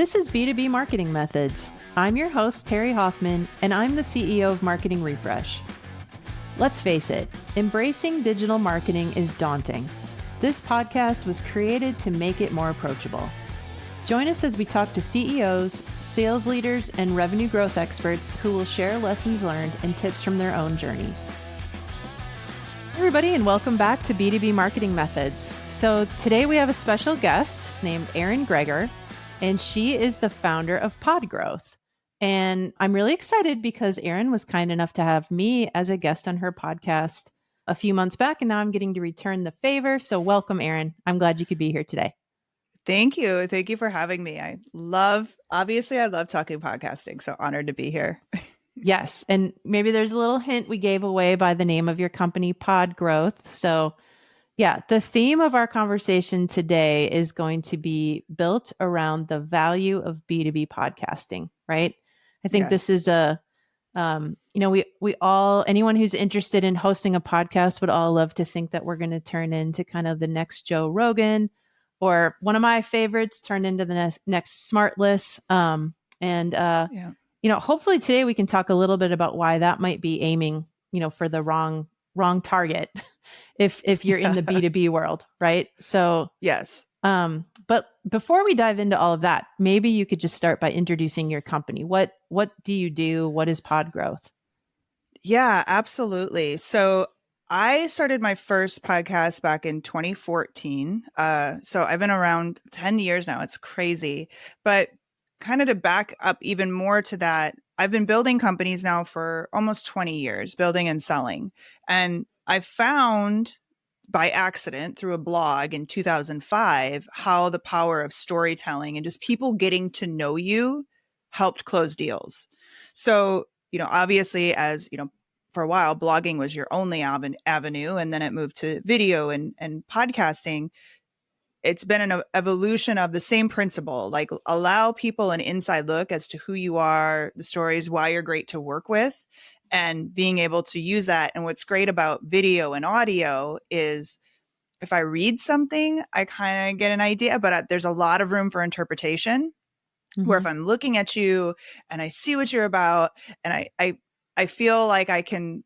This is B2B Marketing Methods. I'm your host, Terri Hoffman, and I'm the CEO of Marketing Refresh. Let's face it, embracing digital marketing is daunting. This podcast was created to make it more approachable. Join us as we talk to CEOs, sales leaders, and revenue growth experts who will share lessons learned and tips from their own journeys. Hey everybody, and welcome back to B2B Marketing Methods. So today we have a special guest named Erin Gregor, and she is the founder of PodGrowth. And I'm really excited because Erin was kind enough to have me as a guest on her podcast a few months back, and now I'm getting to return the favor. So welcome, Erin. I'm glad you could be here today. Thank you. Thank you for having me. I love talking podcasting. So honored to be here. Yes. And maybe there's a little hint we gave away by the name of your company, PodGrowth. So yeah, the theme of our conversation today is going to be built around the value of B2B podcasting, right? I think this is we all, anyone who's interested in hosting a podcast would all love to think that we're going to turn into kind of the next Joe Rogan, or one of my favorites, turn into the next Smartless. Hopefully today we can talk a little bit about why that might be aiming, for the wrong target if you're in the B2B world, right? So yes. But before we dive into all of that, maybe you could just start by introducing your company. What do you do? What is PodGrowth? Yeah, absolutely. So I started my first podcast back in 2014. So I've been around 10 years now. It's crazy. But kind of to back up even more to that, I've been building companies now for almost 20 years, building and selling. And I found by accident through a blog in 2005 how the power of storytelling and just people getting to know you helped close deals. So, obviously, as for a while, blogging was your only avenue, and then it moved to video and podcasting. It's been an evolution of the same principle, like allow people an inside look as to who you are, the stories, why you're great to work with, and being able to use that. And what's great about video and audio is if I read something, I kind of get an idea, but there's a lot of room for interpretation. Mm-hmm. Where if I'm looking at you and I see what you're about, and I feel like I can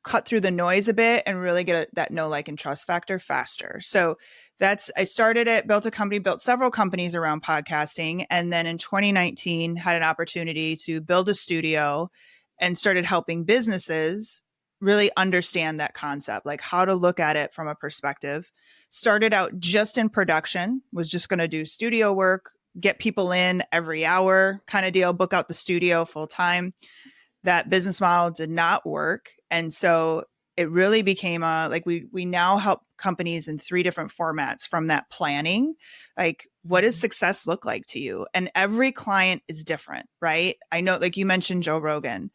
cut through the noise a bit and really get that know, like, and trust factor faster. So I started it, built a company, built several companies around podcasting. And then in 2019 had an opportunity to build a studio and started helping businesses really understand that concept, like how to look at it from a perspective. Started out just in production, was just going to do studio work, get people in every hour kind of deal, book out the studio full time. That business model did not work. And so it really became we now help companies in 3 different formats from that planning. Like, what does success look like to you? And every client is different, right? I know, like you mentioned, Joe Rogan.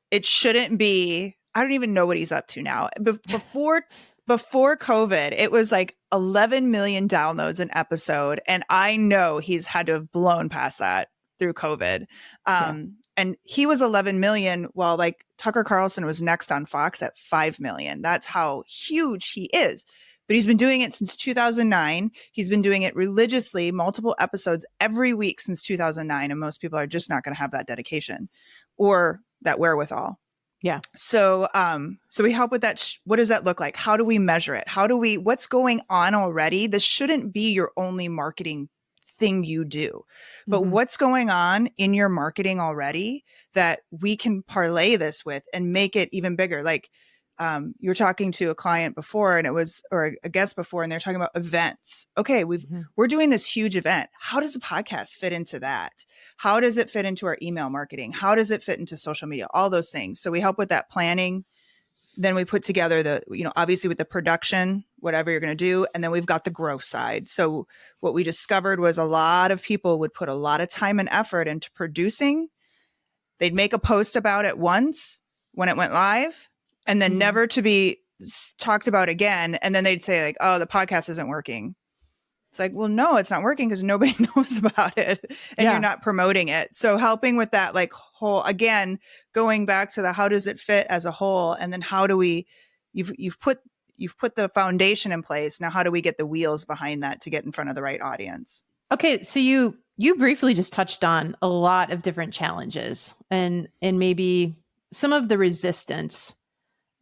It shouldn't be, I don't even know what he's up to now. Before COVID, it was like 11 million downloads an episode. And I know he's had to have blown past that through COVID. And he was 11 million, while like Tucker Carlson was next on Fox at 5 million. That's how huge he is. But he's been doing it since 2009. He's been doing it religiously, multiple episodes every week since 2009. And most people are just not going to have that dedication or that wherewithal. Yeah. So we help with that. What does that look like? How do we measure it? What's going on already? This shouldn't be your only marketing thing you do, but what's going on in your marketing already that we can parlay this with and make it even bigger. Like, you were talking to a client before or a guest before, and they're talking about events. Okay. We're doing this huge event. How does the podcast fit into that? How does it fit into our email marketing? How does it fit into social media? All those things. So we help with that planning. Then we put together obviously with the production, whatever you're going to do. And then we've got the growth side. So what we discovered was a lot of people would put a lot of time and effort into producing. They'd make a post about it once when it went live, and then never to be talked about again. And then they'd say, like, oh, the podcast isn't working. It's like, well, no, it's not working because nobody knows about it and you're not promoting it. So helping with that, like, whole, again, going back to the, how does it fit as a whole? And then how do we, you've put the foundation in place. Now, how do we get the wheels behind that to get in front of the right audience? Okay. So you You briefly just touched on a lot of different challenges and maybe some of the resistance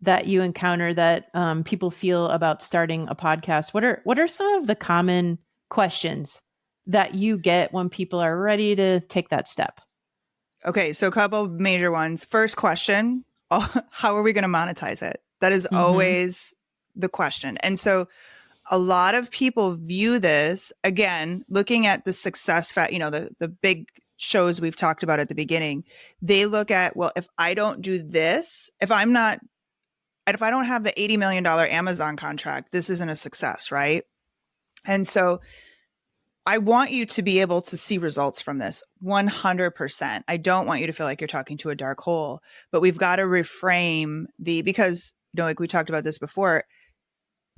that you encounter that people feel about starting a podcast. What are some of the common questions that you get when people are ready to take that step? Okay, so a couple of major ones. First question, how are we going to monetize it? That is always the question. And so a lot of people view this, again, looking at the success the big shows we've talked about at the beginning. They look at, well, if I don't do this, if I don't have the $80 million Amazon contract, this isn't a success, right? And so I want you to be able to see results from this 100%. I don't want you to feel like you're talking to a dark hole, but we've got to reframe because, like we talked about this before,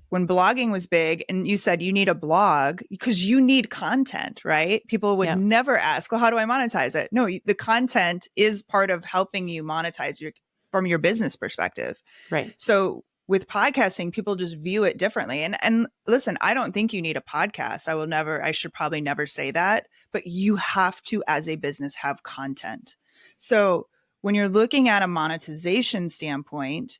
when blogging was big and you said you need a blog because you need content, right? People would never ask, well, how do I monetize it? No, the content is part of helping you monetize from your business perspective. Right. So with podcasting, people just view it differently. And listen, I don't think you need a podcast. I should probably never say that, but you have to, as a business, have content. So when you're looking at a monetization standpoint,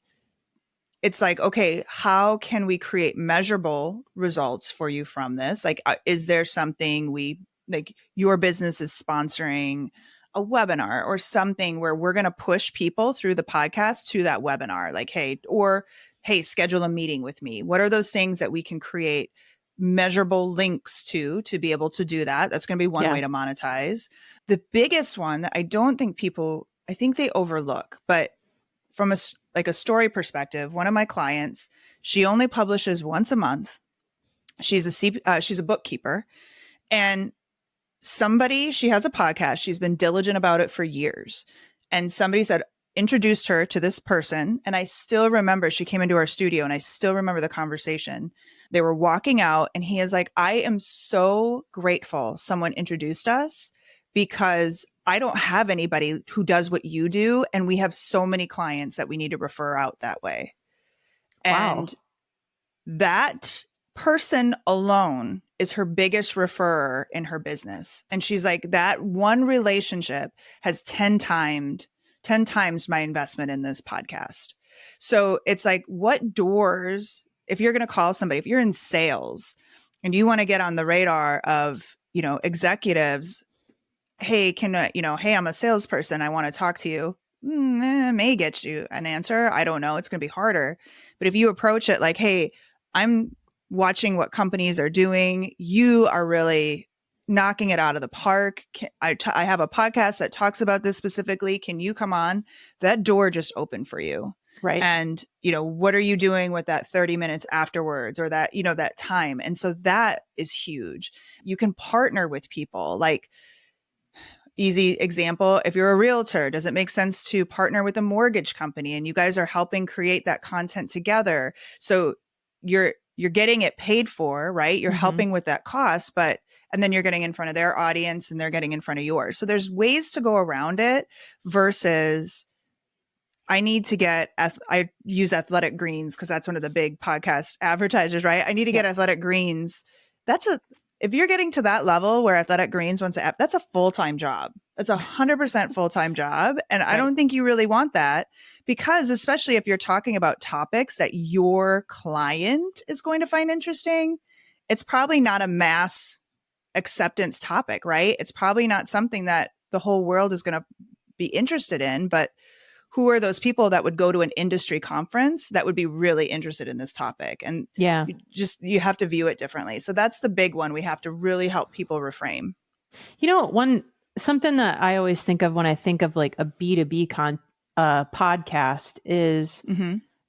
it's like, okay, how can we create measurable results for you from this? Like, is there something like your business is sponsoring a webinar or something where we're going to push people through the podcast to that webinar? Like, hey, schedule a meeting with me. What are those things that we can create measurable links to be able to do that? That's going to be one way to monetize. The biggest one that I think they overlook, but from a story perspective, one of my clients, she only publishes once a month. She's a bookkeeper, and she has a podcast. She's been diligent about it for years. And somebody introduced her to this person. And I still remember, she came into our studio and I still remember the conversation. They were walking out and he is like, I am so grateful someone introduced us because I don't have anybody who does what you do. And we have so many clients that we need to refer out that way. Wow. And that person alone is her biggest referrer in her business. And she's like, that one relationship has 10 times my investment in this podcast. So it's like, what doors, if you're going to call somebody, if you're in sales and you want to get on the radar of, executives, hey, hey, I'm a salesperson. I want to talk to you. May get you an answer. I don't know. It's going to be harder. But if you approach it like, hey, I'm watching what companies are doing. You are really knocking it out of the park. I have a podcast that talks about this specifically. Can you come on? That door just opened for you. Right. And, what are you doing with that 30 minutes afterwards or that, that time? And so that is huge. You can partner with people. Like, easy example, if you're a realtor, does it make sense to partner with a mortgage company and you guys are helping create that content together? So you're getting it paid for, right? You're helping with that cost, and then you're getting in front of their audience and they're getting in front of yours. So there's ways to go around it versus I use Athletic Greens because that's one of the big podcast advertisers, right? I need to get Athletic Greens. If you're getting to that level where Athletic Greens wants to, that's a full-time job. That's 100% full-time job. And I don't think you really want that because especially if you're talking about topics that your client is going to find interesting, it's probably not a mass acceptance topic, right? It's probably not something that the whole world is going to be interested in, but who are those people that would go to an industry conference that would be really interested in this topic? And you have to view it differently. So that's the big one. We have to really help people reframe. Something that I always think of when I think of like a B2B podcast is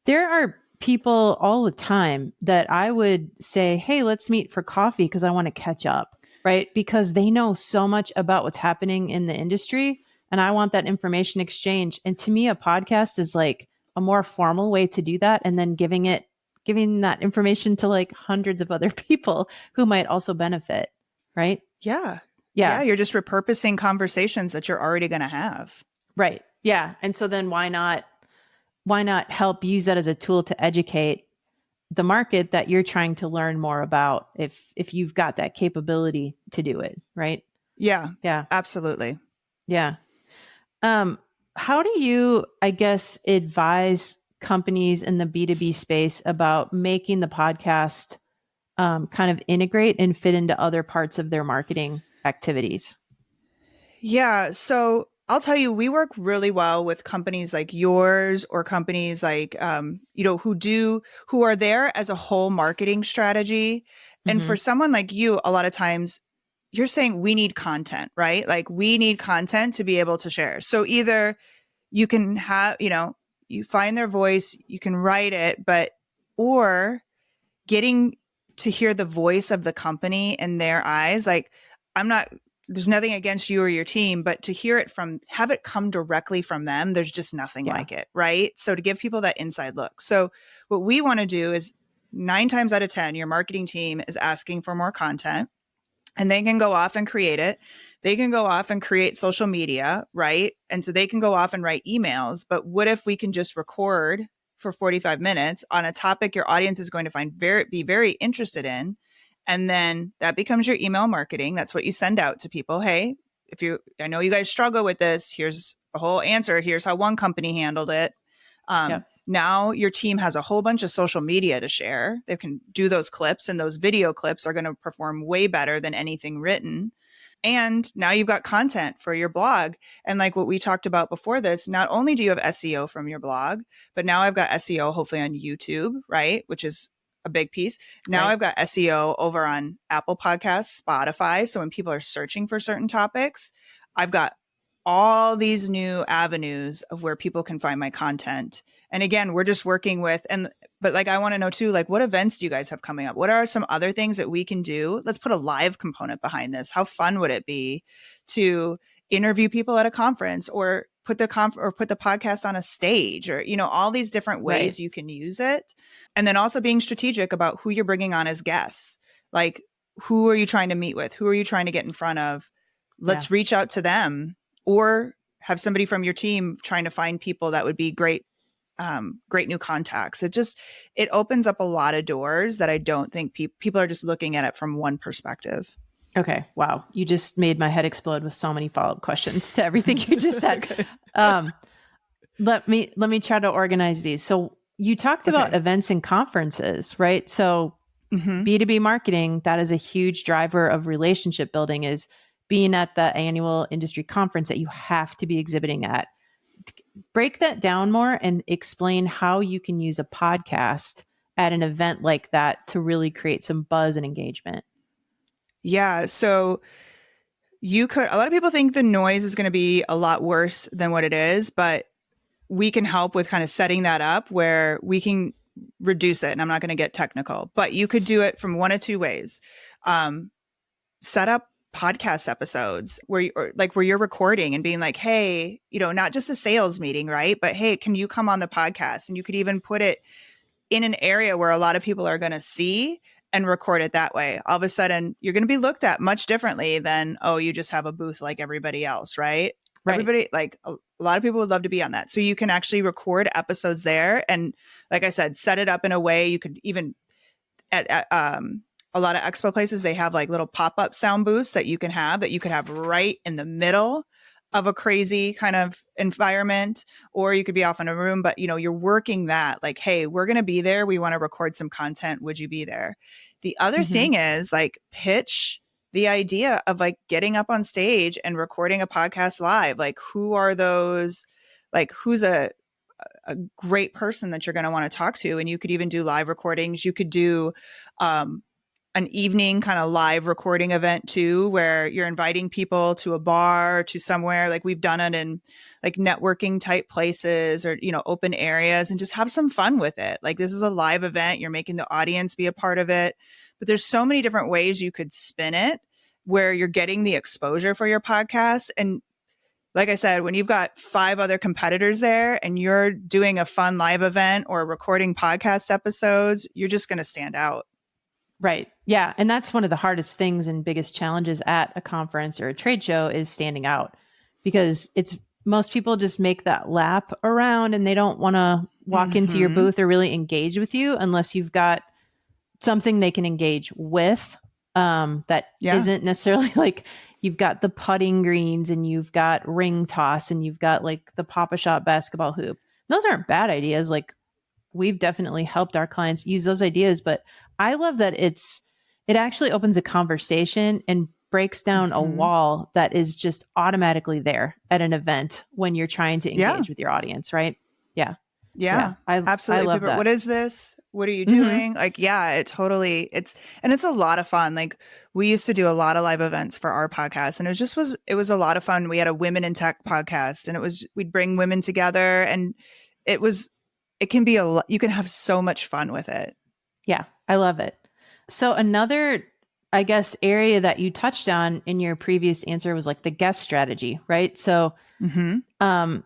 there are people all the time that I would say, hey, let's meet for coffee because I want to catch up, right? Because they know so much about what's happening in the industry. And I want that information exchange. And to me, a podcast is like a more formal way to do that. And then giving that information to like hundreds of other people who might also benefit. Right. Yeah. You're just repurposing conversations that you're already going to have. Right. Yeah. And so then why not help use that as a tool to educate the market that you're trying to learn more about if you've got that capability to do it. Right. Yeah, Yeah. absolutely. Yeah. How do you, I guess, advise companies in the B2B space about making the podcast kind of integrate and fit into other parts of their marketing activities? Yeah. So I'll tell you, we work really well with companies like yours or companies like, who are there as a whole marketing strategy. And Mm-hmm. for someone like you, a lot of times you're saying we need content, right? Like we need content to be able to share. So either you can have, you find their voice, you can write it, or getting to hear the voice of the company in their eyes, like I'm not there's nothing against you or your team, but to hear it have it come directly from them, there's just nothing Yeah. like it, right? So to give people that inside look. So what we want to do is 9 times out of 10, your marketing team is asking for more content and they can go off and create it. They can go off and create social media, right? And so they can go off and write emails. But what if we can just record for 45 minutes on a topic your audience is going to be very interested in? And then that becomes your email marketing. That's what you send out to people. Hey, I know you guys struggle with this. Here's a whole answer. Here's how one company handled it. Yep. Now your team has a whole bunch of social media to share. They can do those clips, and those video clips are going to perform way better than anything written. And now you've got content for your blog. And like what we talked about before this, not only do you have SEO from your blog, but now I've got SEO hopefully on YouTube, right? Which is a big piece. Now Right. I've got SEO over on Apple Podcasts, Spotify. So when people are searching for certain topics, I've got all these new avenues of where people can find my content. And again, we're just working with, but like, I want to know too, like, what events do you guys have coming up? What are some other things that we can do? Let's put a live component behind this. How fun would it be to interview people at a conference or put the podcast on a stage, or, all these different Right. ways you can use it. And then also being strategic about who you're bringing on as guests. Like, who are you trying to meet with? Who are you trying to get in front of? Yeah. Let's reach out to them, or have somebody from your team trying to find people that would be great new contacts. It opens up a lot of doors that I don't think people are just looking at it from one perspective. Okay. Wow. You just made my head explode with so many follow-up questions to everything you just said. Okay. Let me try to organize these. So you talked about events and conferences, right? So B2B marketing, that is a huge driver of relationship building, is being at the annual industry conference that you have to be exhibiting at. Break that down more and explain how you can use a podcast at an event like that to really create some buzz and engagement. Yeah. So a lot of people think the noise is going to be a lot worse than what it is, but we can help with kind of setting that up where we can reduce it. And I'm not going to get technical, but you could do it from one of two ways. Set up podcast episodes where you're recording and being like, hey, not just a sales meeting, right? But hey, can you come on the podcast? And you could even put it in an area where a lot of people are going to see and record it that way. All of a sudden, you're going to be looked at much differently than, oh, you just have a booth like everybody else, right? Right. Everybody, like a lot of people would love to be on that. So you can actually record episodes there. And like I said, set it up in a way you could even at a lot of expo places, they have like little pop-up sound booths that you could have right in the middle of a crazy kind of environment, or you could be off in a room, but you're working that like, hey, we're going to be there. We want to record some content. Would you be there? The other thing is like pitch the idea of like getting up on stage and recording a podcast live. Like, who are those? Like, who's a great person that you're going to want to talk to? And you could even do live recordings. You could do an evening kind of live recording event too, where you're inviting people to a bar, to somewhere. Like we've done it in like networking type places or, open areas, and just have some fun with it. Like, this is a live event. You're making the audience be a part of it, but there's so many different ways you could spin it where you're getting the exposure for your podcast. And like I said, when you've got 5 other competitors there and you're doing a fun live event or recording podcast episodes, you're just going to stand out. Right. Yeah. And that's one of the hardest things and biggest challenges at a conference or a trade show is standing out, because most people just make that lap around and they don't want to walk into your booth or really engage with you unless you've got something they can engage with. That isn't necessarily like you've got the putting greens and you've got ring toss and you've got like the Pop-A-Shot basketball hoop. Those aren't bad ideas. Like we've definitely helped our clients use those ideas, but I love that it actually opens a conversation and breaks down a Mhm. wall that is just automatically there at an event when you're trying to Yeah. engage with your audience, right? Yeah. Yeah. Yeah, I absolutely. love People, what that. is this? What are you Mhm. doing? Like, yeah, and it's a lot of fun. Like, we used to do a lot of live events for our podcast, and it was a lot of fun. We had a women in tech podcast, and we'd bring women together, and it was, it can be you can have so much fun with it. Yeah, I love it. So another, I guess, area that you touched on in your previous answer was like the guest strategy, right? So, Hmm. um,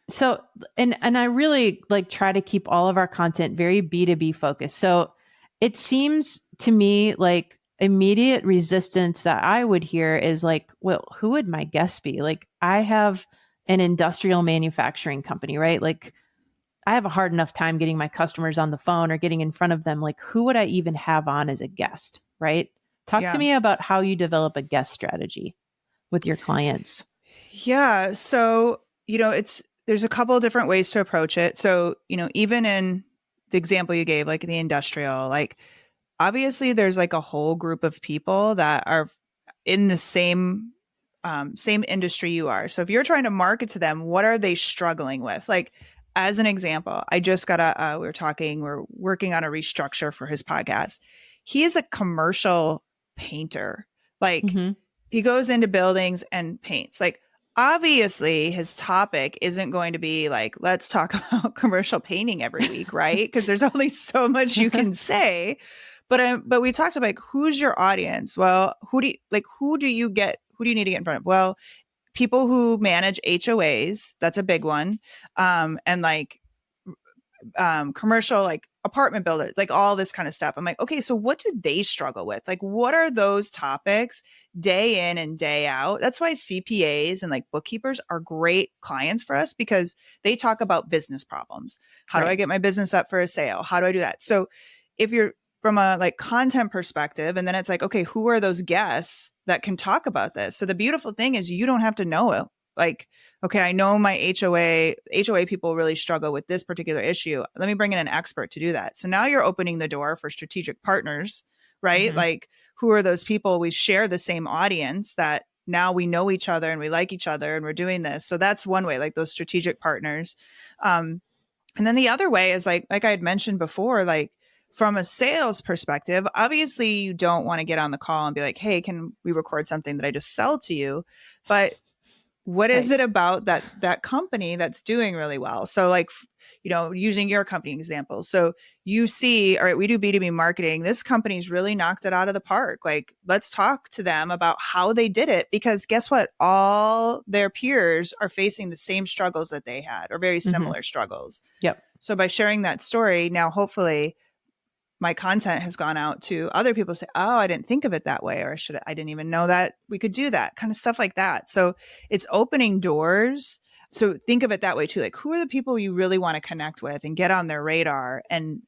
so and I really like try to keep all of our content very B2B focused. So it seems to me like immediate resistance that I would hear is like, well, who would my guest be? Like I have an industrial manufacturing company, right? Like I have a hard enough time getting my customers on the phone or getting in front of them. Like, who would I even have on as a guest? Right. Talk to Yeah. me about how you develop a guest strategy with your clients. Yeah. So, there's a couple of different ways to approach it. So, even in the example you gave, like the industrial, like obviously there's like a whole group of people that are in the same industry you are. So if you're trying to market to them, what are they struggling with? Like, as an example, I just got we're working on a restructure for his podcast. He is a commercial painter. Like, Mm-hmm. he goes into buildings and paints. Like, obviously his topic isn't going to be like, let's talk about commercial painting every week, right? Because there's only so much you can say. But we talked about, like, who's your audience? Well, who do you need to get in front of? Well, people who manage HOAs, that's a big one. And like commercial, like apartment builders, like all this kind of stuff. I'm like, okay, so what do they struggle with? Like, what are those topics day in and day out? That's why CPAs and like bookkeepers are great clients for us, because they talk about business problems. How do I Right. get my business up for a sale? How do I do that? So if you're from a like content perspective, and then it's like, okay, who are those guests that can talk about this? So the beautiful thing is you don't have to know it. Like, okay, I know my HOA people really struggle with this particular issue. Let me bring in an expert to do that. So now you're opening the door for strategic partners, right? Mm-hmm. Like, who are those people? We share the same audience, that now we know each other and we like each other and we're doing this. So that's one way, like those strategic partners. And then the other way is like I had mentioned before, like from a sales perspective, obviously you don't want to get on the call and be like, hey, can we record something that I just sell to you? But what is Right. it about that company that's doing really well? So like, using your company example, so you see, all right, we do B2B marketing, this company's really knocked it out of the park. Like, let's talk to them about how they did it, because guess what, all their peers are facing the same struggles that they had, or very Mm-hmm. similar struggles. Yep. So by sharing that story, now hopefully my content has gone out to other people, say, oh, I didn't think of it that way, or I didn't even know that we could do that, kind of stuff like that. So it's opening doors. So think of it that way too. Like, who are the people you really want to connect with and get on their radar? And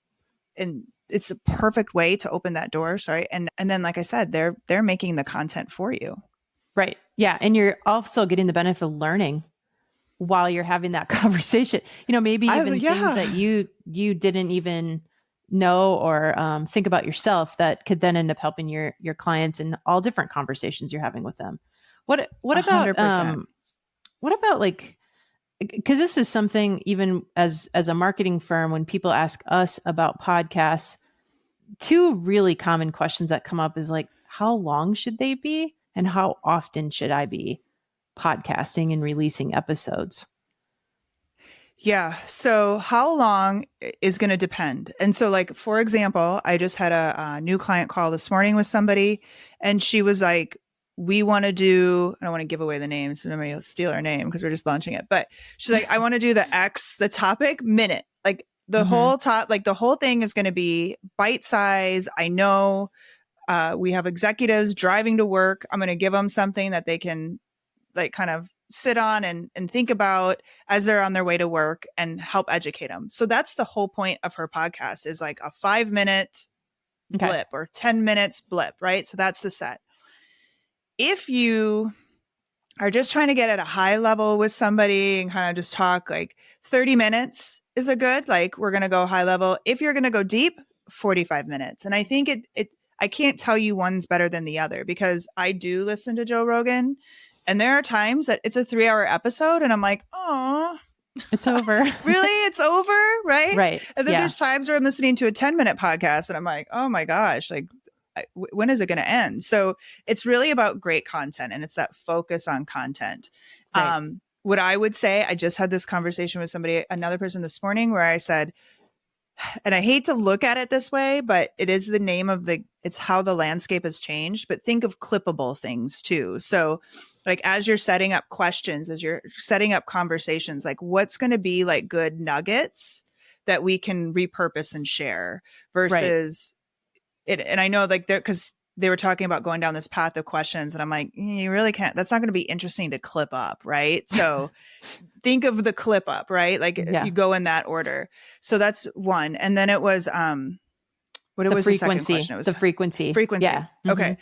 it's a perfect way to open that door. Sorry. And then, like I said, they're making the content for you. Right. Yeah. And you're also getting the benefit of learning while you're having that conversation. Maybe even things that Yeah. you didn't even know or think about yourself that could then end up helping your clients in all different conversations you're having with them. What about 100%. like, because this is something, even as a marketing firm, when people ask us about podcasts, two really common questions that come up is like, how long should they be and how often should I be podcasting and releasing episodes? Yeah. So how long is going to depend. And so, like, for example, I just had a new client call this morning with somebody, and she was like, we want to do, I don't want to give away the name, so nobody will steal our name because we're just launching it. But she's like, I want to do the topic minute. Like, Mm-hmm. the whole thing is going to be bite size. I know we have executives driving to work. I'm going to give them something that they can like kind of sit on and think about as they're on their way to work, and help educate them. So that's the whole point of her podcast, is like a 5-minute Okay. blip or 10 minutes blip, right? So that's the set. if you are just trying to get at a high level with somebody and kind of just talk, like 30 minutes is a good, like we're going to go high level. If you're going to go deep, 45 minutes. And I think I can't tell you one's better than the other, because I do listen to Joe Rogan, and there are times that it's a 3-hour episode and I'm like, oh, It's over. really? It's over? Right. Right. And then there's times where I'm listening to a 10-minute podcast and I'm like, oh my gosh, like, when is it going to end? So it's really about great content, and it's that focus on content. Right. What I would say, I just had this conversation with another person this morning, where I said, and I hate to look at it this way, but it is the name of it's how the landscape has changed, but think of clippable things too. So like, as you're setting up questions, as you're setting up conversations, like what's going to be like good nuggets that we can repurpose and share versus it. And I know like because they were talking about going down this path of questions, and I'm like, you really can't, that's not going to be interesting to clip up. Right. So think of the clip up, right? Like you go in that order. So that's one. And then it was, what was the second question? It was the frequency. Frequency. Yeah. Mm-hmm. Okay.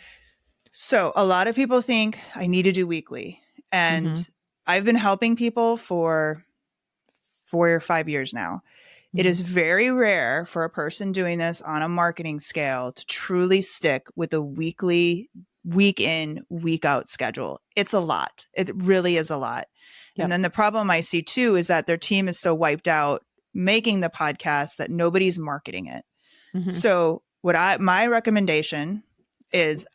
So a lot of people think I need to do weekly, and I've been helping people for 4 or 5 years now. It is very rare for a person doing this on a marketing scale to truly stick with a weekly, week in, week out schedule. It's a lot. It really is a lot. Yep. And then the problem I see too is that their team is so wiped out making the podcast that nobody's marketing it. So my recommendation is,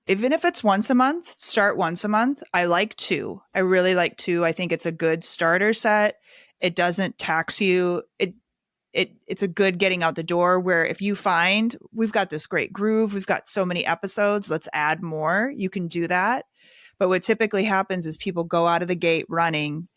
even if it's once a month, start once a month. I like 2. I really like 2. I think it's a good starter set. It doesn't tax you. It's a good getting out the door, where if you find we've got this great groove, we've got so many episodes, let's add more, you can do that. But what typically happens is people go out of the gate running.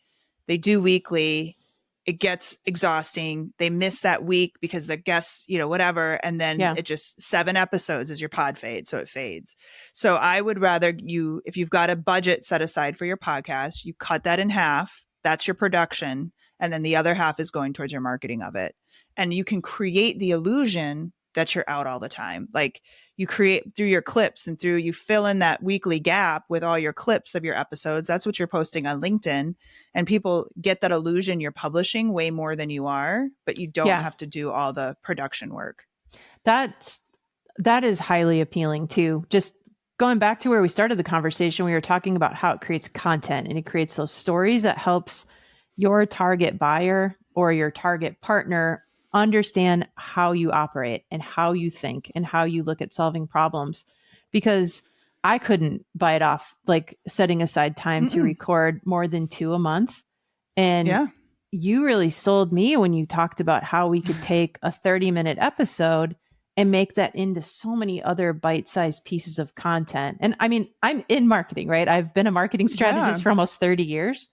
They do weekly. It gets exhausting. They miss that week because the guests, whatever. And then it just 7 episodes is your pod fade. So it fades. So I would rather if you've got a budget set aside for your podcast, you cut that in half. That's your production. And then the other half is going towards your marketing of it. And you can create the illusion that you're out all the time. Like you create through your clips and you fill in that weekly gap with all your clips of your episodes. That's what you're posting on LinkedIn. And people get that illusion you're publishing way more than you are, but you don't have to do all the production work. That is highly appealing too. Just going back to where we started the conversation, we were talking about how it creates content, and it creates those stories that helps your target buyer or your target partner understand how you operate and how you think and how you look at solving problems. Because I couldn't bite off like setting aside time to record more than 2 a month. And you really sold me when you talked about how we could take a 30-minute episode and make that into so many other bite-sized pieces of content. And I mean, I'm in marketing, right? I've been a marketing strategist for almost 30 years.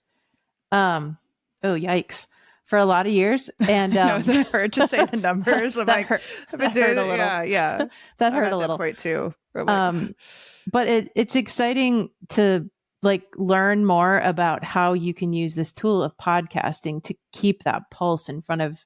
Oh, yikes. For a lot of years. And no, isn't it hard to say the numbers? That hurt a little. Yeah. That hurt a little. Point too. But it's exciting to like learn more about how you can use this tool of podcasting to keep that pulse in front of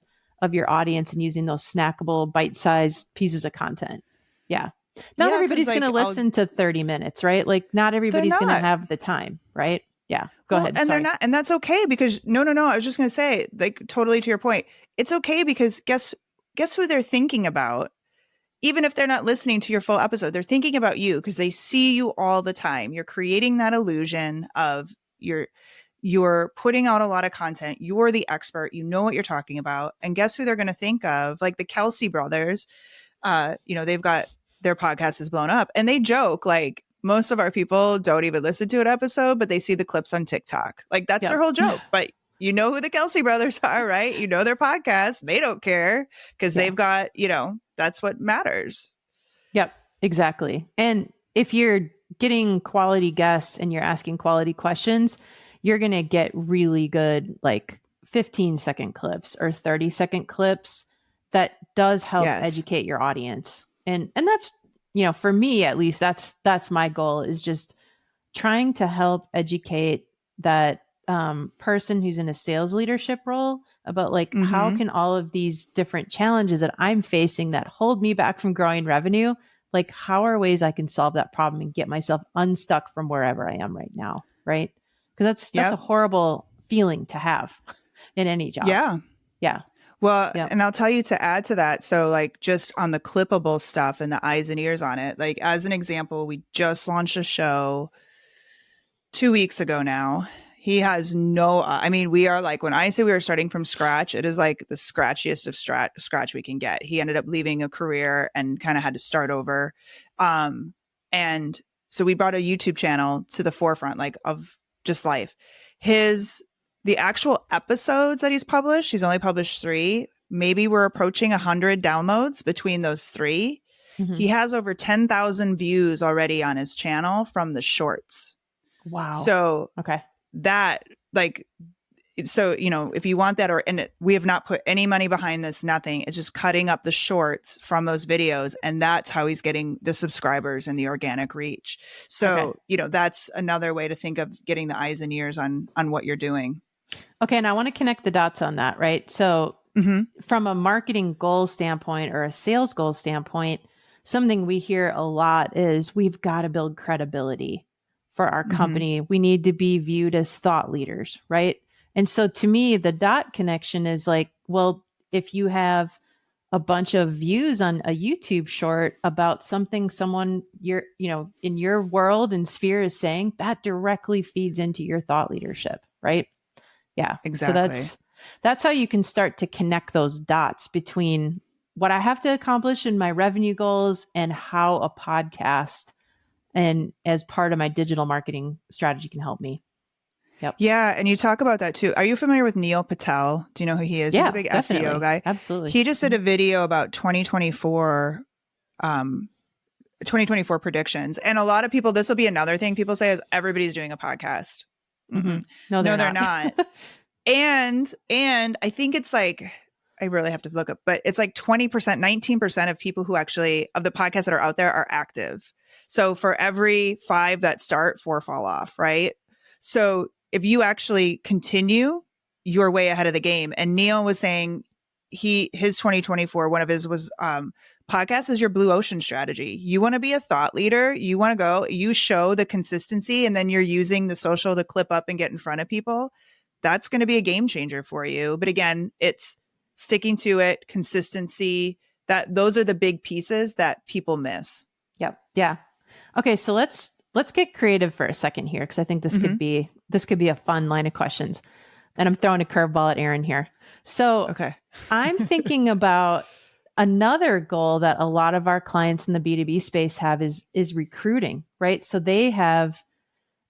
your audience, and using those snackable, bite-sized pieces of content. Yeah. Not everybody's going to listen to 30 minutes, right? Like not everybody's going to have the time, right? Yeah. Go ahead. And they're not, and that's okay, because no. I was just going to say, like, totally to your point. It's okay, because guess who they're thinking about? Even if they're not listening to your full episode, they're thinking about you because they see you all the time. You're creating that illusion of you're putting out a lot of content. You're the expert. You know what you're talking about. And guess who they're going to think of? Like the Kelsey brothers, they've got their podcast is blown up, and they joke like, most of our people don't even listen to an episode, but they see the clips on TikTok. Like that's their whole joke. But you know who the Kelsey brothers are, right? You know their podcast. They don't care because they've got, that's what matters. Yep, exactly. And if you're getting quality guests and you're asking quality questions, you're going to get really good, like 15-second clips or 30-second clips that does help educate your audience. And that's, for me, at least, that's my goal, is just trying to help educate that person who's in a sales leadership role about like, how can all of these different challenges that I'm facing that hold me back from growing revenue, Like, how are ways I can solve that problem and get myself unstuck from wherever I am right now? Right. Because that's a Yep. horrible feeling to have in any job. Yeah. Yeah. Well, Yeah. and I'll tell you to add to that. So, like, just on the clippable stuff and the eyes and ears on it, like, as an example, we just launched a show 2 weeks ago now. He has no, I mean, we are like, when I say we are starting from scratch, it is like the scratchiest of scratch we can get. He ended up leaving a career and kind of had to start over. And so we brought a YouTube channel to the forefront, like, of just life. The actual episodes that he's only published 3. Maybe we're approaching 100 downloads between those 3. Mm-hmm. He has over 10,000 views already on his channel from the shorts. Wow. So okay. That, like, so, if you want that, we have not put any money behind this, nothing. It's just cutting up the shorts from those videos. And that's how he's getting the subscribers and the organic reach. So, that's another way to think of getting the eyes and ears on what you're doing. Okay. And I want to connect the dots on that, right? So from a marketing goal standpoint or a sales goal standpoint, something we hear a lot is we've got to build credibility for our company. We need to be viewed as thought leaders, right? And so to me, the dot connection is like, well, if you have a bunch of views on a YouTube short about something someone in your world and sphere is saying, that directly feeds into your thought leadership, right? Yeah. Exactly. So that's how you can start to connect those dots between what I have to accomplish in my revenue goals and how a podcast and as part of my digital marketing strategy can help me. Yep. Yeah. And you talk about that too. Are you familiar with Neil Patel? Do you know who he is? Yeah, He's a big definitely. SEO guy. Absolutely. He just did a video about 2024 predictions. And a lot of people, this will be another thing people say is everybody's doing a podcast. Mm-hmm. No, they're not. And I think it's like, I really have to look up, but it's like 20%, 19% of people who actually, of the podcasts that are out there are active. So for every 5 that start, 4 fall off, right? So if you actually continue, you're way ahead of the game. And Neil was saying his 2024, one of his was podcast is your blue ocean strategy. You want to be a thought leader. You want to go, you show the consistency, and then you're using the social to clip up and get in front of people. That's going to be a game changer for you. But again, it's sticking to it, consistency, those are the big pieces that people miss. Yep. Yeah. Okay. So let's get creative for a second here. Cause I think this could be a fun line of questions, and I'm throwing a curveball at Erin here. So okay. I'm thinking about another goal that a lot of our clients in the B2B space have is recruiting, right? So they have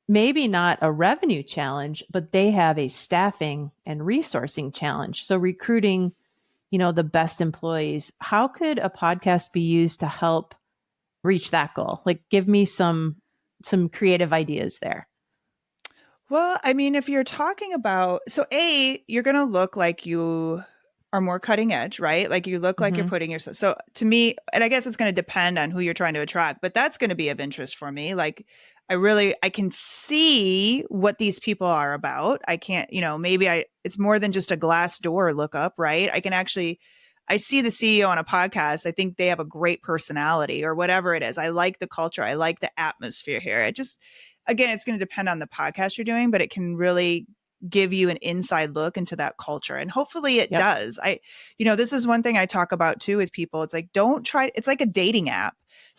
maybe not a revenue challenge, but they have a staffing and resourcing challenge. So recruiting, the best employees. How could a podcast be used to help reach that goal? Like, give me some creative ideas there. Well, I mean, if you're talking about, so you're going to look like you are more cutting edge, right? Like you look like you're putting yourself. So to me, and I guess it's going to depend on who you're trying to attract, but that's going to be of interest for me. Like I can see what these people are about. I can't, maybe it's more than just a glass door lookup, right? I see the CEO on a podcast. I think they have a great personality or whatever it is. I like the culture. I like the atmosphere here. Again, it's going to depend on the podcast you're doing, but it can really give you an inside look into that culture. And hopefully it does. This is one thing I talk about too with people. It's like, it's like a dating app.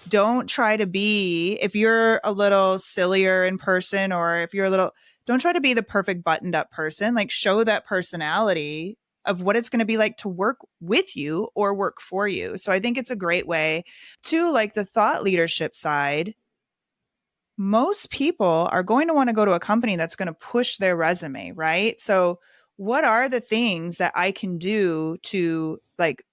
Don't try to be, if you're a little sillier in person, or don't try to be the perfect buttoned up person. Like show that personality of what it's going to be like to work with you or work for you. So I think it's a great way to, like, the thought leadership side. Most people are going to want to go to a company that's going to push their resume, right? So what are the things that I can do to, like,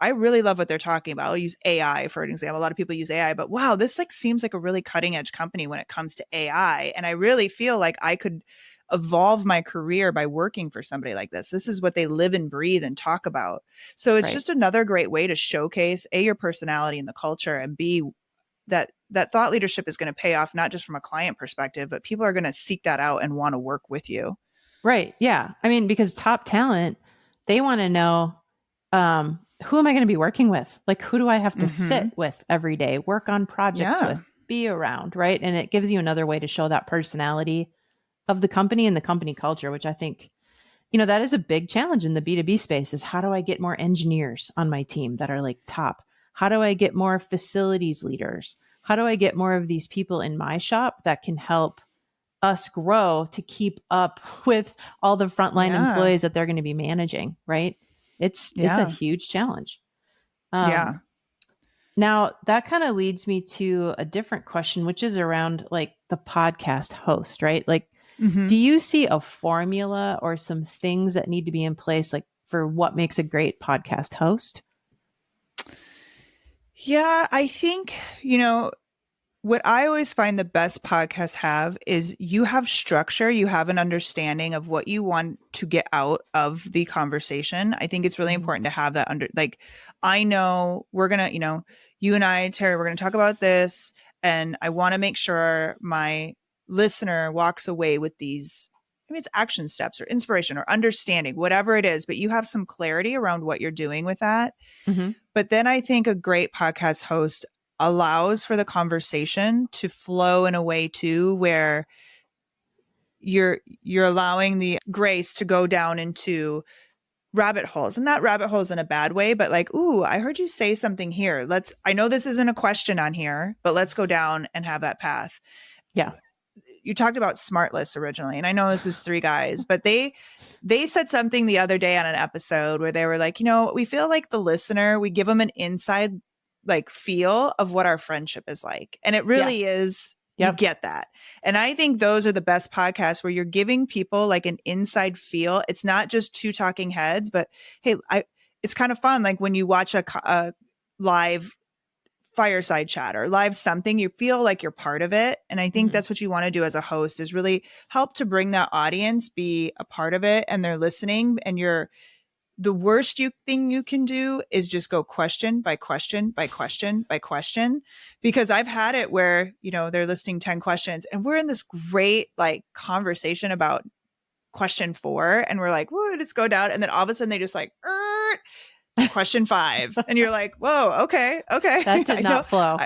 I really love what they're talking about. I'll use AI for an example. A lot of people use AI, but wow, this seems like a really cutting edge company when it comes to AI. And I really feel like I could evolve my career by working for somebody like this. This is what they live and breathe and talk about. So it's just another great way to showcase your personality and the culture, and B, that thought leadership is going to pay off, not just from a client perspective, but people are going to seek that out and want to work with you. Right. Yeah. I mean, because top talent, they want to know, who am I going to be working with? Like, who do I have to Mm-hmm. sit with every day, work on projects Yeah. with, be around, right? And it gives you another way to show that personality of the company and the company culture, which I think, that is a big challenge in the B2B space is how do I get more engineers on my team that are like top? How do I get more facilities leaders? How do I get more of these people in my shop that can help us grow to keep up with all the frontline Yeah. employees that they're going to be managing, right? It's a Yeah. huge challenge. Yeah. Now that kind of leads me to a different question, which is around like the podcast host, right? Like, Mm-hmm. do you see a formula or some things that need to be in place, like for what makes a great podcast host? Yeah, I think, what I always find the best podcasts have is you have structure, you have an understanding of what you want to get out of the conversation. I think it's really Mhm. important to have that like, I know we're going to, you and I, Terry, we're going to talk about this. And I want to make sure my listener walks away with these, it's action steps or inspiration or understanding, whatever it is, but you have some clarity around what you're doing with that. Mhm. But then I think a great podcast host allows for the conversation to flow in a way too where you're allowing the grace to go down into rabbit holes, and not rabbit holes in a bad way, but like, ooh, I heard you say something here. I know this isn't a question on here, but let's go down and have that path. Yeah. You talked about smart lists originally, and I know this is three guys, but they said something the other day on an episode where they were like, we feel like the listener, we give them an inside like feel of what our friendship is like. And it Yeah. really is, you Yep. get that. And I think those are the best podcasts where you're giving people like an inside feel. It's not just two talking heads, but hey, it's kind of fun. Like when you watch a live fireside chat or live something, you feel like you're part of it. And I think Mhm. that's what you want to do as a host is really help to bring that audience be a part of it, and they're listening. And the worst thing you can do is just go question by question by question by question, because I've had it where, they're listing 10 questions and we're in this great like conversation about question 4 and we're like, whoa, just go down. And then all of a sudden they just like, question 5. And you're like, whoa, okay. That did I know. not flow.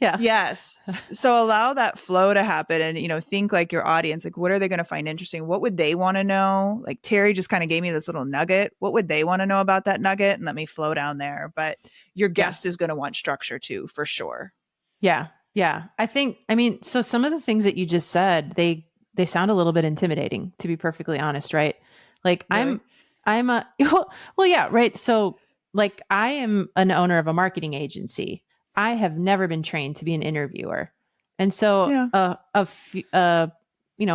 Yeah. Yes. So allow that flow to happen and, think like your audience, like, what are they going to find interesting? What would they want to know? Like Terry just kind of gave me this little nugget. What would they want to know about that nugget? And let me flow down there. But your Yeah. guest is going to want structure too, for sure. Yeah. Yeah. I mean, so some of the things that you just said, they sound a little bit intimidating, to be perfectly honest, right? Like Really? I'm a well, yeah, right. So like I am an owner of a marketing agency. I have never been trained to be an interviewer. And so Yeah.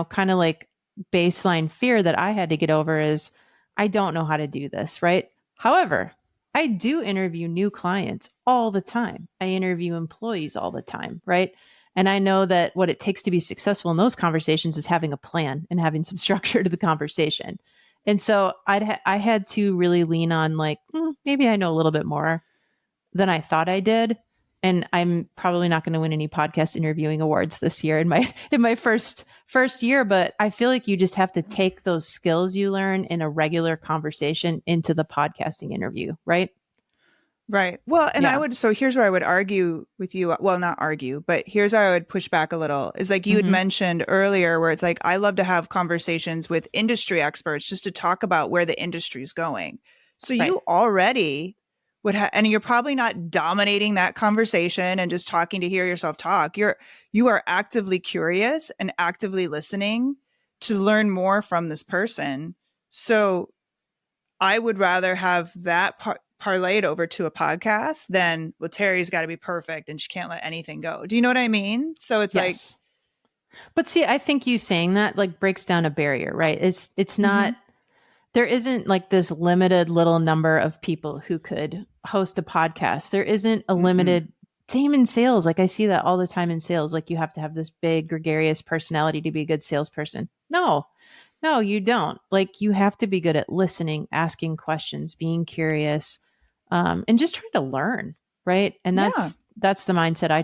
kind of like baseline fear that I had to get over is I don't know how to do this, right? However, I do interview new clients all the time. I interview employees all the time, right? And I know that what it takes to be successful in those conversations is having a plan and having some structure to the conversation. And so I had to really lean on like, maybe I know a little bit more than I thought I did. And I'm probably not going to win any podcast interviewing awards this year in my first year, but I feel like you just have to take those skills you learn in a regular conversation into the podcasting interview, right? Right. Well, and Yeah. so here's where I would argue with you. Well, not argue, but here's where I would push back a little is like you had Mm-hmm. mentioned earlier, where it's like, I love to have conversations with industry experts just to talk about where the industry is going. So Right. you already would have, and you're probably not dominating that conversation and just talking to hear yourself talk. You are actively curious and actively listening to learn more from this person. So I would rather have that parlayed over to a podcast than, well, Terry's got to be perfect and she can't let anything go. Do you know what I mean? So it's like, Yes. But see, I think you saying that like breaks down a barrier, right? It's mm-hmm, not there isn't like this limited little number of people who could host a podcast. There isn't a mm-mm, limited same in sales. Like I see that all the time in sales. Like you have to have this big gregarious personality to be a good salesperson. No, you don't. Like you have to be good at listening, asking questions, being curious, and just trying to learn, right? And yeah, that's the mindset I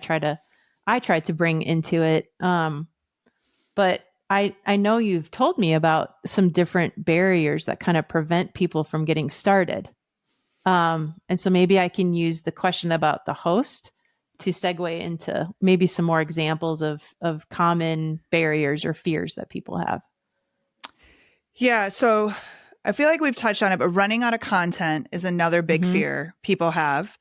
try to bring into it. But I know you've told me about some different barriers that kind of prevent people from getting started. And so maybe I can use the question about the host to segue into maybe some more examples of common barriers or fears that people have. Yeah. So I feel like we've touched on it, but running out of content is another big fear people have.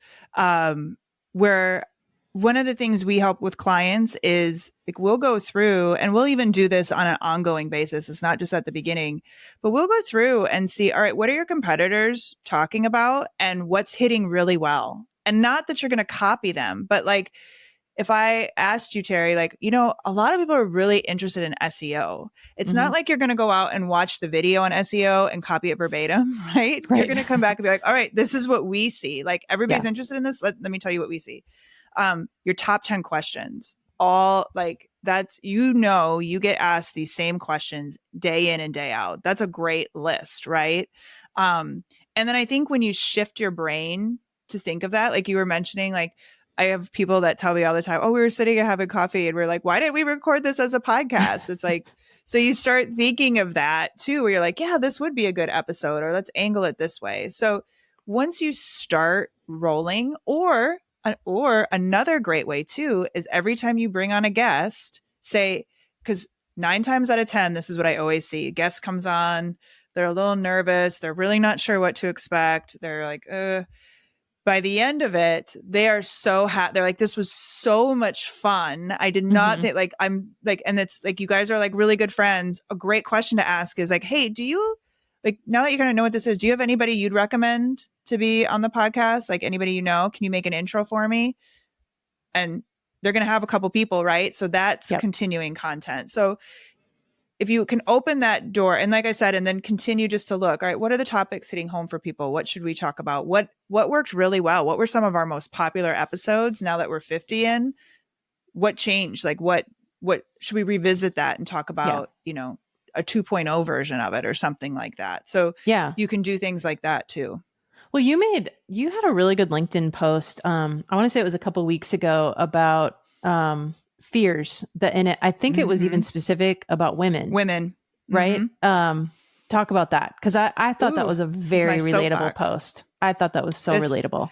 Where one of the things we help with clients is like we'll go through and we'll even do this on an ongoing basis. It's not just at the beginning, but we'll go through and see, all right, what are your competitors talking about and what's hitting really well? And not that you're going to copy them, but like if I asked you, Terri, like, a lot of people are really interested in SEO. It's not like you're going to go out and watch the video on SEO and copy it verbatim, right? You're going to come back and be like, all right, this is what we see. Like everybody's interested in this. Let me tell you what we see. Your top 10 questions, all like that's, you get asked these same questions day in and day out. That's a great list, right? And then I think when you shift your brain to think of that, like you were mentioning, like, I have people that tell me all the time, oh, we were sitting and having coffee and we're like, why didn't we record this as a podcast? It's like, so you start thinking of that too, where you're like, yeah, this would be a good episode, or let's angle it this way. So once you start rolling, or another great way too, is every time you bring on a guest, say, because 9 times out of 10, this is what I always see. A guest comes on, they're a little nervous. They're really not sure what to expect. They're like, by the end of it, they are so happy. They're like, this was so much fun. I did not think like, I'm like, and it's like, you guys are like really good friends. A great question to ask is like, hey, do you like, now that you kind of know what this is, do you have anybody you'd recommend to be on the podcast? Like anybody, can you make an intro for me? And they're going to have a couple people, right? So that's continuing content. So if you can open that door, and like I said, and then continue just to look, all right, what are the topics hitting home for people? What should we talk about? What worked really well? What were some of our most popular episodes now that we're 50 in? What changed? Like what should we revisit that and talk about, a 2.0 version of it or something like that? So you can do things like that too. Well, you had a really good LinkedIn post. I want to say it was a couple weeks ago about fears that in it. I think it was even specific about women, right? Talk about that. Cause I thought that was a very relatable post. I thought that was so relatable.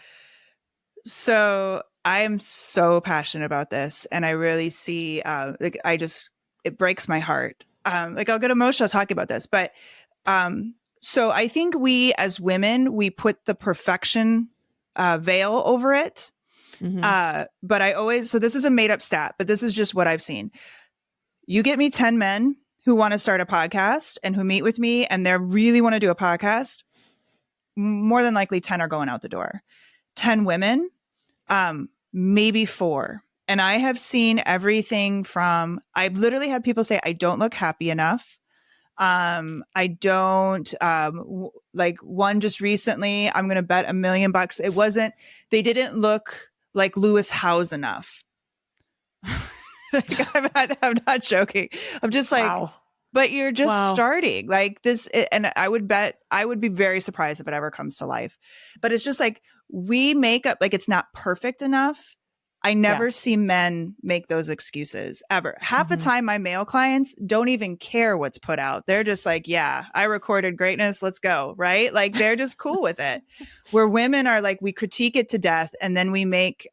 So I am so passionate about this, and I really see, it breaks my heart. Like I'll get emotional talking about this, but, so I think we as women, we put the perfection, veil over it. But so this is a made up stat, but this is just what I've seen. You get me 10 men who want to start a podcast and who meet with me and they really want to do a podcast. More than likely 10 are going out the door. 10 women, maybe 4. And I have seen everything from, I've literally had people say, I don't look happy enough. I don't, like one just recently, I'm going to bet $1 million. They didn't look like Lewis Howes enough. Like, I'm not joking. I'm just like, wow. But you're just starting like this. And I would be very surprised if it ever comes to life, but it's just like, we make up, like, it's not perfect enough. I never see men make those excuses ever. Half the time, my male clients don't even care what's put out. They're just like, yeah, I recorded greatness. Let's go. Right. Like they're just cool with it. Where women are like, we critique it to death. And then we make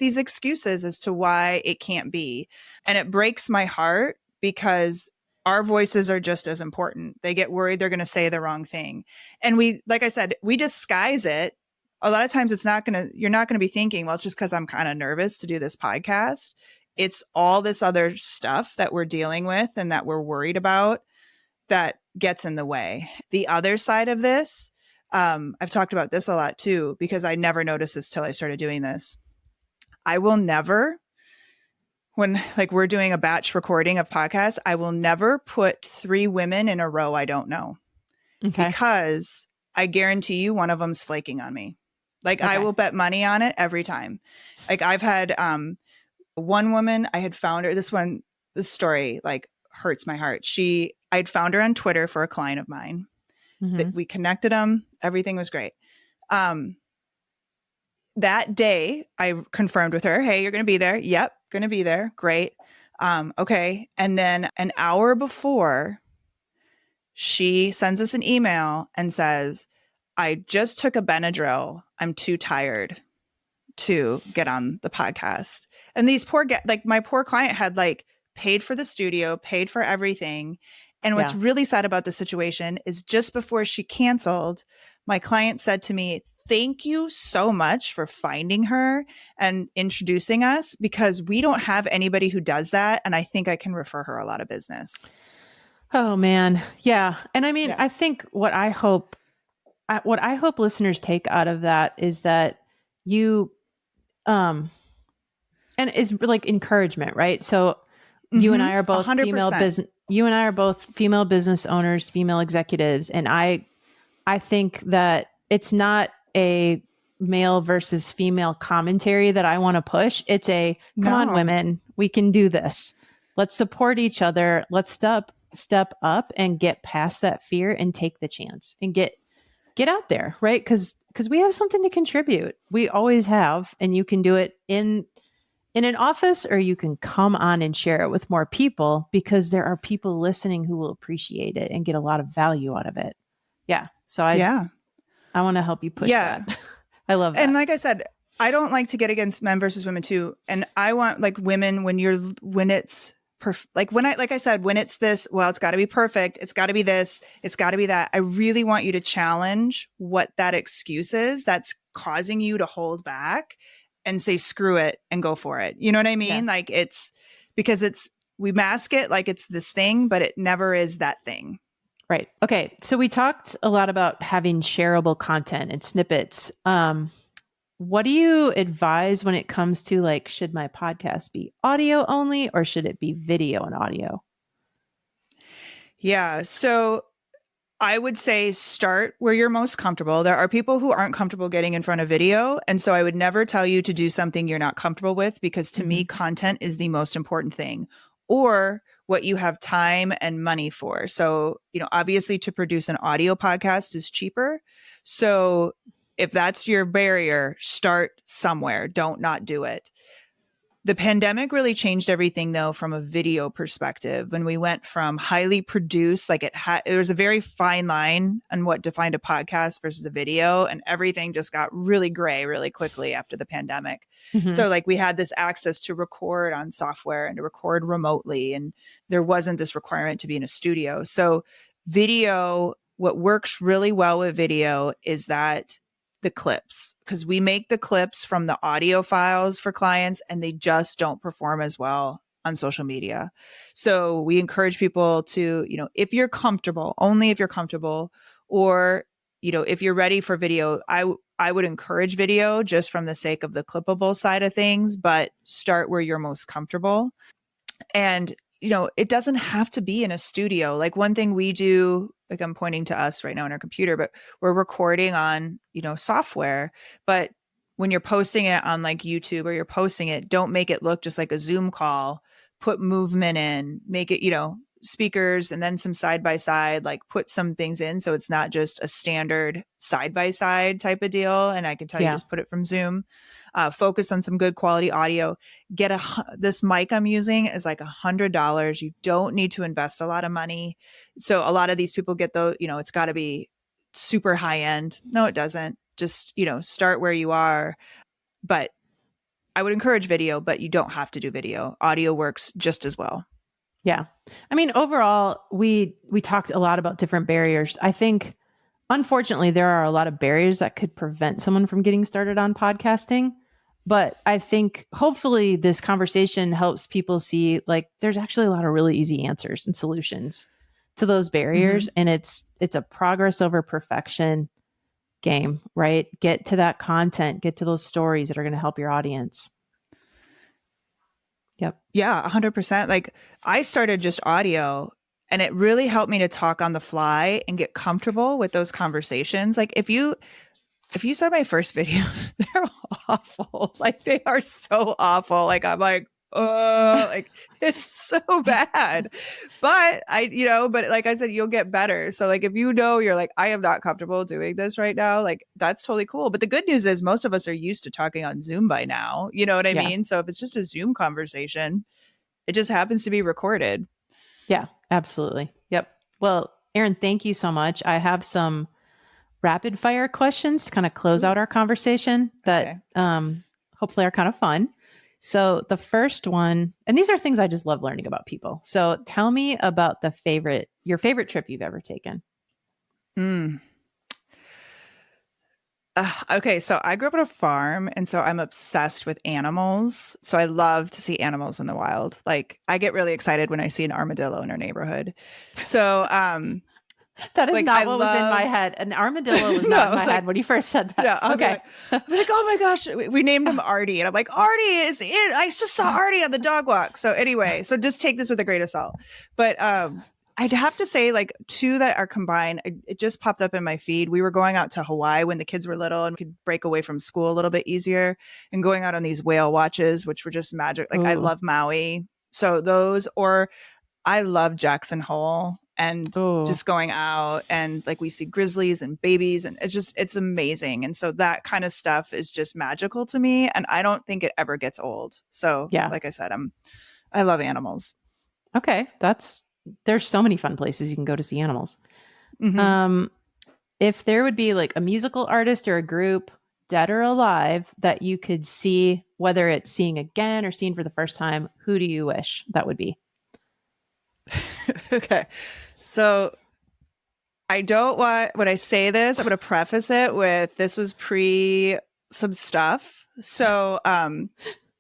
these excuses as to why it can't be. And it breaks my heart because our voices are just as important. They get worried they're going to say the wrong thing. And like I said, we disguise it. A lot of times you're not going to be thinking, well, it's just because I'm kind of nervous to do this podcast. It's all this other stuff that we're dealing with and that we're worried about that gets in the way. The other side of this, I've talked about this a lot too, because I never noticed this till I started doing this. I will never, when like we're doing a batch recording of podcasts, I will never put 3 women in a row I don't know. Okay. Because I guarantee you one of them's flaking on me. Like I will bet money on it every time. Like I've had one woman, I had found her, this story like hurts my heart. I'd found her on Twitter for a client of mine. That we connected them. Everything was great. That day I confirmed with her, hey, you're going to be there. Yep. Going to be there. Great. Okay. And then an hour before, she sends us an email and says, I just took a Benadryl. I'm too tired to get on the podcast. And these like my poor client had like paid for the studio, paid for everything. And what's Yeah. really sad about the situation is just before she canceled, my client said to me, "Thank you so much for finding her and introducing us, because we don't have anybody who does that. And I think I can refer her a lot of business." Oh man. Yeah. And I mean, Yeah. I think what I hope listeners take out of that is that you, um, and is like encouragement, right? So you and Mm-hmm. I are both female 100%. business, you and I are both female business owners, female executives. And I think that it's not a male versus female commentary that I want to push. It's a, come on, No. women, we can do this. Let's support each other. Let's step up and get past that fear and take the chance and get out there, right? Because we have something to contribute. We always have, and you can do it in an office, or you can come on and share it with more people, because there are people listening who will appreciate it and get a lot of value out of it. Yeah. So Yeah. I want to help you push Yeah. that. I love that. And like I said, I don't like to get against men versus women too. And I want like women when it's like like I said, when it's this, well, it's got to be perfect. It's got to be this. It's got to be that. I really want you to challenge what that excuse is that's causing you to hold back and say, screw it and go for it. You know what I mean? Yeah. Like it's because we mask it like it's this thing, but it never is that thing. Right. Okay. So we talked a lot about having shareable content and snippets. What do you advise when it comes to like, should my podcast be audio only, or should it be video and audio? Yeah. So I would say start where you're most comfortable. There are people who aren't comfortable getting in front of video. And so I would never tell you to do something you're not comfortable with, because to me, content is the most important thing, or what you have time and money for. So, obviously to produce an audio podcast is cheaper. So if that's your barrier, start somewhere. Don't not do it. The pandemic really changed everything, though, from a video perspective. When we went from highly produced, like there was a very fine line on what defined a podcast versus a video, and everything just got really gray really quickly after the pandemic. Mm-hmm. So like we had this access to record on software and to record remotely, and there wasn't this requirement to be in a studio. So video, what works really well with video is that the clips, because we make the clips from the audio files for clients and they just don't perform as well on social media. So we encourage people to, if you're comfortable, only if you're comfortable, or, if you're ready for video, I would encourage video just from the sake of the clippable side of things, but start where you're most comfortable. And it doesn't have to be in a studio. Like one thing we do, like I'm pointing to us right now on our computer, but we're recording on, software. But when you're posting it on like YouTube or you're posting it, don't make it look just like a Zoom call. Put movement in, make it, speakers and then some side by side, like put some things in. So it's not just a standard side by side type of deal. And I can tell you, just put it from Zoom. Focus on some good quality audio. This mic I'm using is like $100. You don't need to invest a lot of money. So a lot of these people get it's got to be super high end. No, it doesn't. Just, start where you are. But I would encourage video, but you don't have to do video. Audio works just as well. Yeah. I mean, overall, we talked a lot about different barriers. I think, unfortunately, there are a lot of barriers that could prevent someone from getting started on podcasting. But I think hopefully this conversation helps people see like there's actually a lot of really easy answers and solutions to those barriers. Mm-hmm. And it's a progress over perfection game, right? Get to that content, get to those stories that are going to help your audience. Yep. Yeah, 100%. Like I started just audio and it really helped me to talk on the fly and get comfortable with those conversations. Like if you saw my first videos, they're awful. Like they are so awful. Like I'm like, oh, like it's so bad. But but like I said, you'll get better. So like if you're like, I am not comfortable doing this right now, like that's totally cool. But the good news is most of us are used to talking on Zoom by now. You know what I mean? So if it's just a Zoom conversation, it just happens to be recorded. Yeah, absolutely. Yep. Well, Erin, thank you so much. I have some rapid fire questions to kind of close out Ooh, our conversation that okay. hopefully are kind of fun. So the first one, and these are things I just love learning about people. So tell me about your favorite trip you've ever taken. Mm. Okay, so I grew up on a farm, and so I'm obsessed with animals. So I love to see animals in the wild. Like I get really excited when I see an armadillo in our neighborhood. So That is like I not what was in my love head. An armadillo was not in no, my head like when you first said that. no, Okay. I'll be like, oh my gosh, we named him Artie, and I'm like, Artie is it? I just saw Artie on the dog walk. So anyway, so just take this with a grain of salt. But I'd have to say like two that are combined. It just popped up in my feed. We were going out to Hawaii when the kids were little and could break away from school a little bit easier, and going out on these whale watches, which were just magic. Like I Ooh. love Maui, so those or I love Jackson Hole and Ooh. just going out and like we see grizzlies and babies and it's amazing. And so that kind of stuff is just magical to me and I don't think it ever gets old. So Yeah. like I said, I love animals. Okay. There's so many fun places you can go to see animals. Hmm. Um, if there would be like a musical artist or a group, dead or alive, that you could see, whether it's seeing again or seeing for the first time, who do you wish that would be? Okay. So I don't want when I say this, I'm going to preface it with this was pre some stuff. So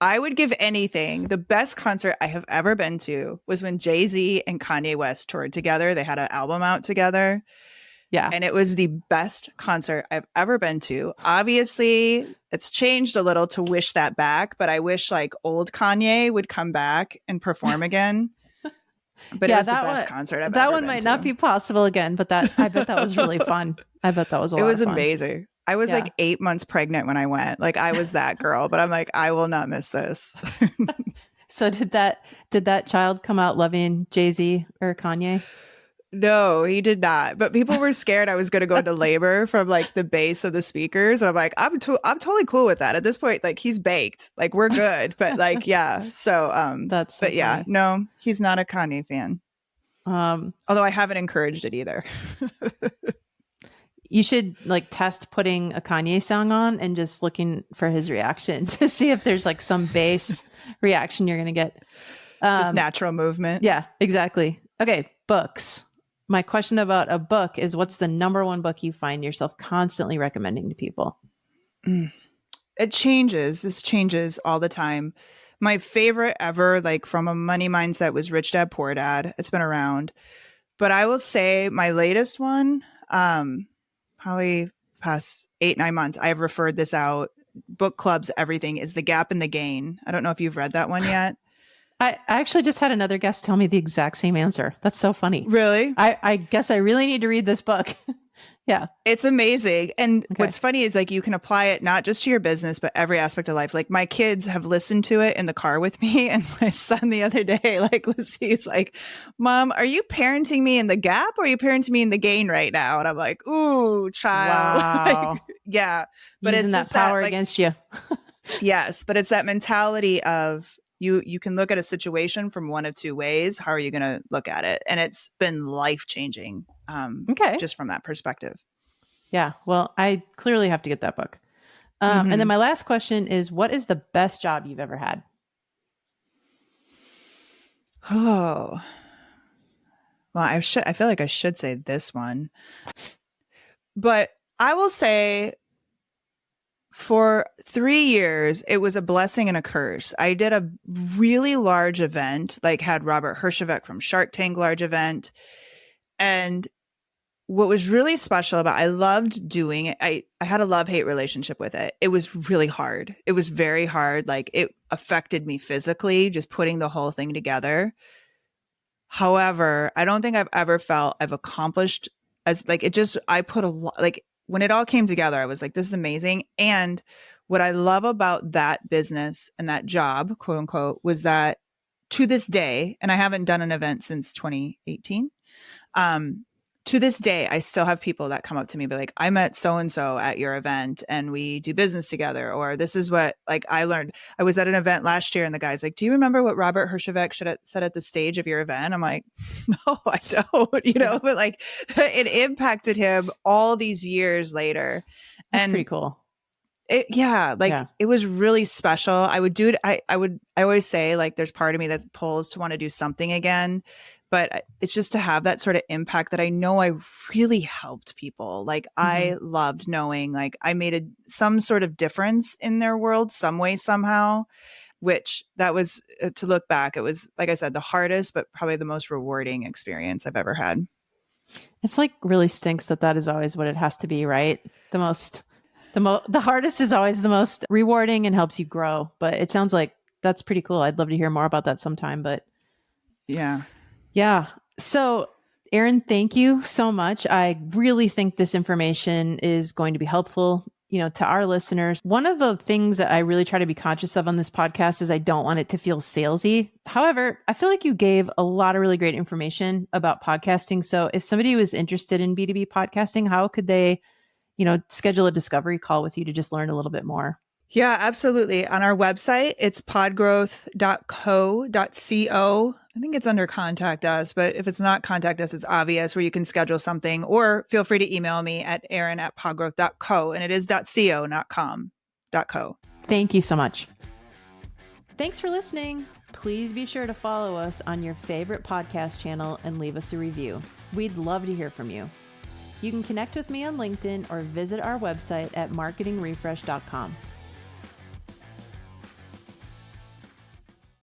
I would give anything. The best concert I have ever been to was when Jay-Z and Kanye West toured together. They had an album out together, Yeah. and it was the best concert I've ever been to. Obviously, it's changed a little to wish that back, but I wish like old Kanye would come back and perform again. But it Yeah, was the best concert I've that ever one been might not to. be possible again, but I bet that was really fun. I bet that was a It lot of was fun. amazing. I was Yeah. like 8 months pregnant when I went. Like I was that girl, but I'm like, I will not miss this. So did that child come out loving Jay-Z or Kanye? No, he did not. But people were scared I was going to go into labor from like the bass of the speakers. And I'm like, I'm totally cool with that. At this point, like he's baked. Like we're good. But like, yeah. So That's so but yeah, funny. no, he's not a Kanye fan. Um, Although I haven't encouraged it either. you should like test putting a Kanye song on and just looking for his reaction to see if there's like some bass reaction you're gonna get. Just natural movement. Yeah, exactly. Okay, books. My question about a book is what's the number one book you find yourself constantly recommending to people? Mm. It changes. This changes all the time. My favorite ever, like from a money mindset, was Rich Dad Poor Dad. It's been around. But I will say my latest one, probably past 8, 9 months, I've referred this out. Book clubs, everything is The Gap and the Gain. I don't know if you've read that one yet. I actually just had another guest tell me the exact same answer. That's so funny. Really? I guess I really need to read this book. Yeah. It's amazing. And Okay. what's funny is like you can apply it not just to your business, but every aspect of life. Like my kids have listened to it in the car with me. And my son the other day, like he's like, Mom, are you parenting me in the gap or are you parenting me in the gain right now? And I'm like, ooh, child. Wow. Like, yeah. But Using it's that just power that like, against you. yes, but it's that mentality of you can look at a situation from one of two ways. How are you going to look at it? And it's been life changing Okay. just from that perspective. Yeah. Well, I clearly have to get that book. And then my last question is what is the best job you've ever had? Oh, well, I feel like I should say this one, but I will say for 3 years, it was a blessing and a curse. I did a really large event, like had Robert Herjavec from Shark Tank large event. And what was really special about I loved doing it. I had a love-hate relationship with it. It was really hard. It was very hard. Like it affected me physically, just putting the whole thing together. However, I don't think I've ever felt I've accomplished as like it just I put a lot like when it all came together, I was like, this is amazing. And what I love about that business and that job, quote unquote, was that to this day, and I haven't done an event since 2018. to this day, I still have people that come up to me and be like, I met so-and-so at your event and we do business together. Or this is what like I learned. I was at an event last year and the guy's like, do you remember what Robert Herjavec said at the stage of your event? I'm like, no, I don't, but like it impacted him all these years later. That's pretty cool. It was really special. I would do it. I always say like, there's part of me that pulls to want to do something again, but it's just to have that sort of impact that I know I really helped people. Like I loved knowing like I made some sort of difference in their world some way, somehow, which that was to look back. It was, like I said, the hardest, but probably the most rewarding experience I've ever had. It's like really stinks that is always what it has to be, right? The hardest is always the most rewarding and helps you grow. But it sounds like that's pretty cool. I'd love to hear more about that sometime. But yeah. So Erin, thank you so much. I really think this information is going to be helpful, to our listeners. One of the things that I really try to be conscious of on this podcast is I don't want it to feel salesy. However, I feel like you gave a lot of really great information about podcasting. So if somebody was interested in B2B podcasting, how could they schedule a discovery call with you to just learn a little bit more? Yeah, absolutely. On our website, it's podgrowth.co.co. I think it's under contact us, but if it's not contact us, it's obvious where you can schedule something, or feel free to email me at erin@podgrowth.co, and it is .co, not com, .co. Thank you so much. Thanks for listening. Please be sure to follow us on your favorite podcast channel and leave us a review. We'd love to hear from you. You can connect with me on LinkedIn or visit our website at marketingrefresh.com.